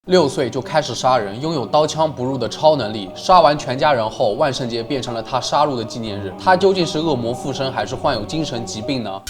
6岁就开始杀人，拥有刀枪不入的超能力。杀完全家人后，万圣节变成了他杀戮的纪念日。他究竟是恶魔附身，还是患有精神疾病呢？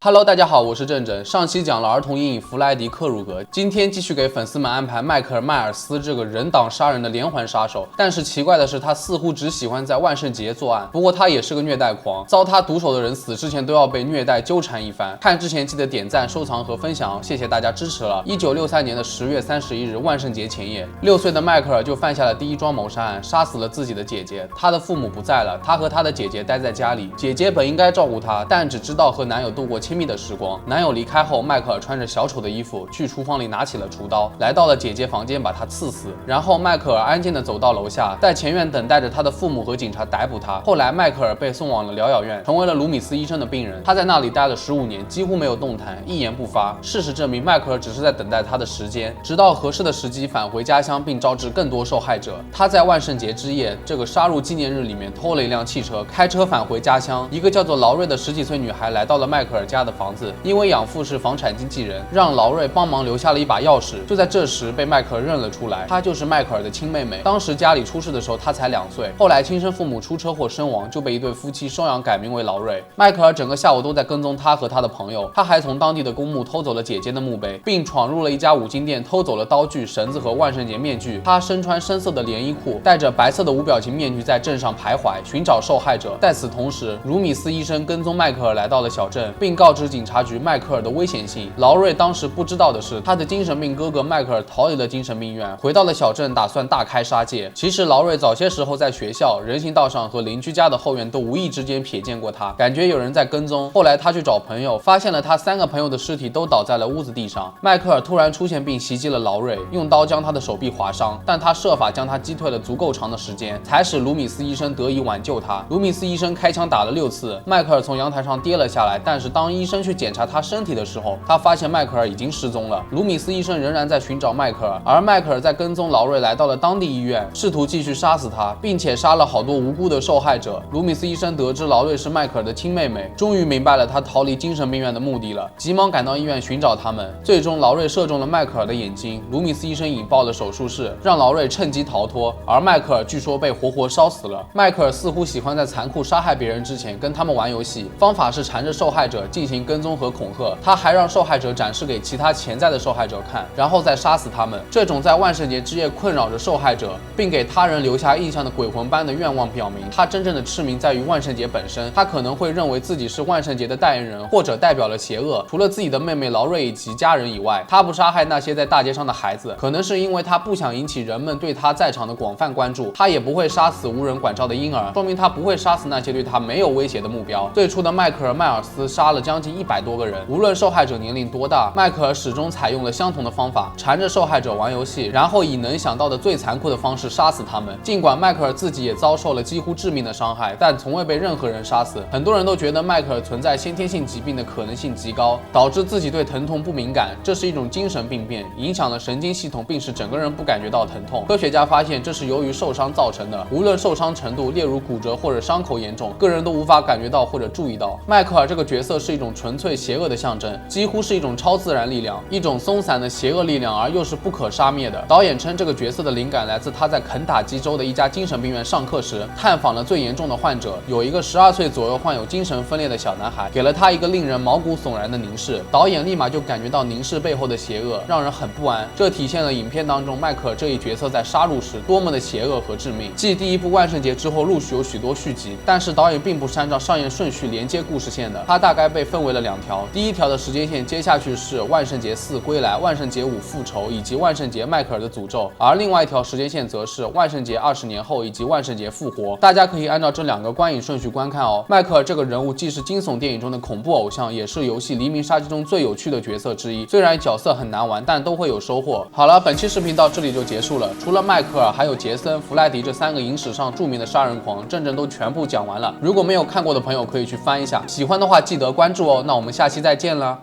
Hello， 大家好，我是正正。上期讲了儿童阴影弗莱迪克鲁格，今天继续给粉丝们安排迈克尔迈尔斯这个人挡杀人的连环杀手。但是奇怪的是，他似乎只喜欢在万圣节作案。不过他也是个虐待狂，遭他毒手的人死之前都要被虐待纠缠一番。看之前记得点赞、收藏和分享，谢谢大家支持了。1963年的10月31日，万圣节前夜，6岁的迈克尔就犯下了第一桩谋杀案，杀死了自己的姐姐。他的父母不在了，他和他的姐姐待在家里。姐姐本应该照顾他，但只知道和男友度过亲密的时光。男友离开后，迈克尔穿着小丑的衣服去厨房里拿起了厨刀，来到了姐姐房间，把她刺死。然后迈克尔安静地走到楼下，在前院等待着他的父母和警察逮捕他。后来迈克尔被送往了疗养院，成为了卢米斯医生的病人。他在那里待了15年，几乎没有动弹，一言不发。事实证明，迈克尔只是在等待他的时间，直到合适的时机返回家乡，并招致更多受害者。他在万圣节之夜这个杀戮纪念日里面偷了一辆汽车，开车返回家乡。一个叫做劳瑞的10几岁女孩来到了迈克尔家的房子。 因为养父是房产经纪人，让劳瑞帮忙留下了一把钥匙。就在这时，被迈克尔认了出来，她就是迈克尔的亲妹妹。当时家里出事的时候，她才2岁。后来亲生父母出车祸身亡，就被一对夫妻收养，改名为劳瑞。迈克尔整个下午都在跟踪他和他的朋友，他还从当地的公墓偷走了姐姐的墓碑，并闯入了一家五金店，偷走了刀具、绳子和万圣节面具。他身穿深色的连衣裤，戴着白色的无表情面具，在镇上徘徊，寻找受害者。在此同时，茹米斯医生跟踪迈克尔来到了小镇，并告知警察局迈克尔的危险性。劳瑞当时不知道的是，他的精神病哥哥迈克尔逃离了精神病院，回到了小镇，打算大开杀戒。其实劳瑞早些时候在学校、人行道上和邻居家的后院都无意之间瞥见过他，感觉有人在跟踪。后来他去找朋友，发现了他3个朋友的尸体都倒在了屋子地上。迈克尔突然出现并袭击了劳瑞，用刀将他的手臂划伤，但他设法将他击退了足够长的时间，才使卢米斯医生得以挽救他。卢米斯医生开枪打了6次，迈克尔从阳台上跌了下来，但是当医生去检查他身体的时候，他发现迈克尔已经失踪了。卢米斯医生仍然在寻找迈克尔，而迈克尔在跟踪劳瑞来到了当地医院，试图继续杀死他，并且杀了好多无辜的受害者。卢米斯医生得知劳瑞是迈克尔的亲妹妹，终于明白了他逃离精神病院的目的了，急忙赶到医院寻找他们。最终，劳瑞射中了迈克尔的眼睛，卢米斯医生引爆了手术室，让劳瑞趁机逃脱，而迈克尔据说被活活烧死了。迈克尔似乎喜欢在残酷杀害别人之前跟他们玩游戏，方法是缠着受害者进行跟踪和恐吓，他还让受害者展示给其他潜在的受害者看，然后再杀死他们。这种在万圣节之夜困扰着受害者，并给他人留下印象的鬼魂般的愿望，表明他真正的痴迷在于万圣节本身。他可能会认为自己是万圣节的代言人，或者代表了邪恶。除了自己的妹妹劳瑞以及家人以外，他不杀害那些在大街上的孩子，可能是因为他不想引起人们对他在场的广泛关注。他也不会杀死无人管教的婴儿，说明他不会杀死那些对他没有威胁的目标。最初的迈克尔迈尔斯杀了将近100多个人，无论受害者年龄多大，迈克尔始终采用了相同的方法，缠着受害者玩游戏，然后以能想到的最残酷的方式杀死他们。尽管迈克尔自己也遭受了几乎致命的伤害，但从未被任何人杀死。很多人都觉得迈克尔存在先天性疾病的可能性极高，导致自己对疼痛不敏感，这是一种精神病变，影响了神经系统，并使整个人不感觉到疼痛。科学家发现这是由于受伤造成的，无论受伤程度，例如骨折或者伤口严重，个人都无法感觉到或者注意到。迈克尔这个角色是一种纯粹邪恶的象征，几乎是一种超自然力量，一种松散的邪恶力量，而又是不可杀灭的。导演称这个角色的灵感来自他在肯塔基州的一家精神病院上课时，探访了最严重的患者，有一个12岁左右患有精神分裂的小男孩，给了他一个令人毛骨悚然的凝视。导演立马就感觉到凝视背后的邪恶，让人很不安。这体现了影片当中迈克尔这一角色在杀戮时多么的邪恶和致命。继第一部万圣节之后，陆续有许多续集，但是导演并不是按照上映顺序连接故事线的，它大概被分为了2条。第一条的时间线接下去是万圣节4归来、万圣节5复仇以及万圣节迈克尔的诅咒，而另外一条时间线则是万圣节20年后以及万圣节复活。大家可以按照这2个观影顺序观看哦。迈克尔这个人物既是惊悚电影中的恐怖偶像，也是游戏《黎明杀机》中最有趣的角色之一。虽然角色很难玩，但都会有收获。好了，本期视频到这里就结束了。除了迈克尔，还有杰森、弗莱迪这3个影史上著名的杀人狂，正都全部讲完了。如果没有看过的朋友，可以去翻一下。喜欢的话记得关注哦。那我们下期再见了。